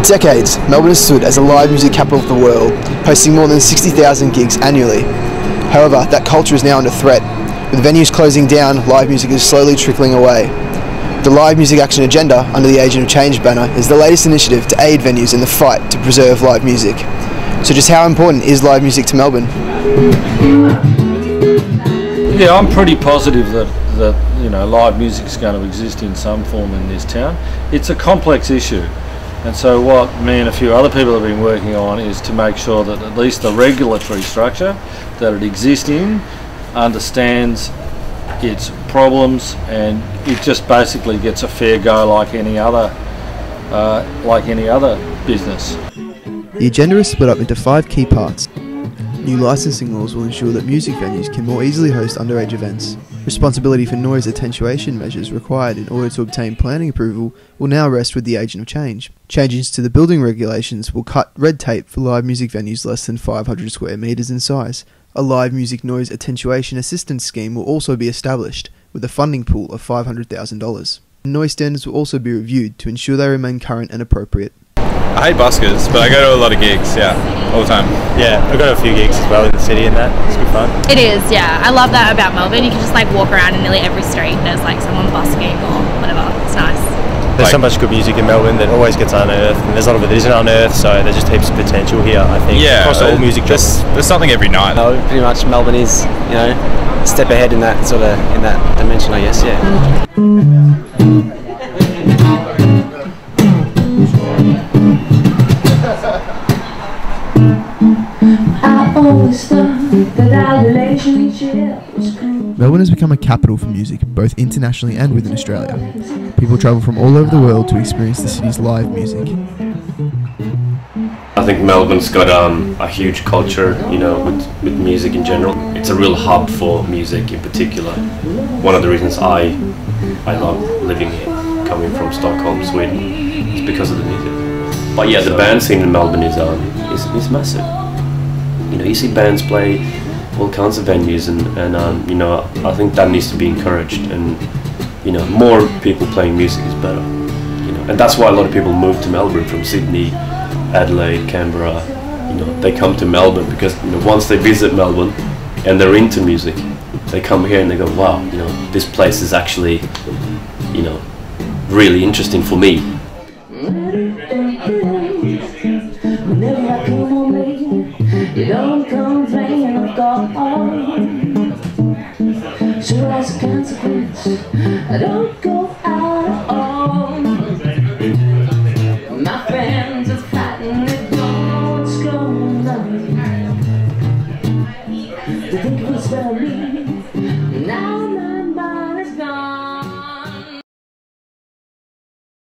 decades, Melbourne has stood as a live music capital of the world, hosting more than 60,000 gigs annually. However, that culture is now under threat. With venues closing down, live music is slowly trickling away. The Live Music Action Agenda, under the Agent of Change banner, is the latest initiative to aid venues in the fight to preserve live music. So just how important is live music to Melbourne? Yeah, I'm pretty positive that live music is going to exist in some form in this town. It's a complex issue, and so what me and a few other people have been working on is to make sure that at least the regulatory structure that it exists in understands its problems, and it just basically gets a fair go like any other business. The agenda is split up into 5 key parts. New licensing laws will ensure that music venues can more easily host underage events. Responsibility for noise attenuation measures required in order to obtain planning approval will now rest with the Agent of Change. Changes to the building regulations will cut red tape for live music venues less than 500 square metres in size. A live music noise attenuation assistance scheme will also be established, with a funding pool of $500,000. Noise standards will also be reviewed to ensure they remain current and appropriate. I hate buskers, but I go to a lot of gigs, all the time. Yeah, I've got a few gigs as well in the city and that. It's good fun. It is, yeah. I love that about Melbourne. You can just walk around in nearly every street and there's someone busking or whatever. It's nice. There's so much good music in Melbourne that always gets unearthed, and there's a lot of it that isn't unearthed, so there's just heaps of potential here, I think. Yeah, across all music genres. There's something every night. Pretty much Melbourne is, a step ahead in that in that dimension, I guess, yeah. Melbourne has become a capital for music, both internationally and within Australia. People travel from all over the world to experience the city's live music. I think Melbourne's got a huge culture, with music in general. It's a real hub for music in particular. One of the reasons I love living here, coming from Stockholm, Sweden, is because of the music. But yeah, the band scene in Melbourne is massive. You see bands play all kinds of venues, and I think that needs to be encouraged, and more people playing music is better, and that's why a lot of people move to Melbourne from Sydney, Adelaide, Canberra. They come to Melbourne because once they visit Melbourne and they're into music, they come here and they go, wow, this place is actually really interesting for me. You don't complain or go home. So as a consequence, I don't go out at all. My friends are fighting, they don't know what's going on. They think it was about me.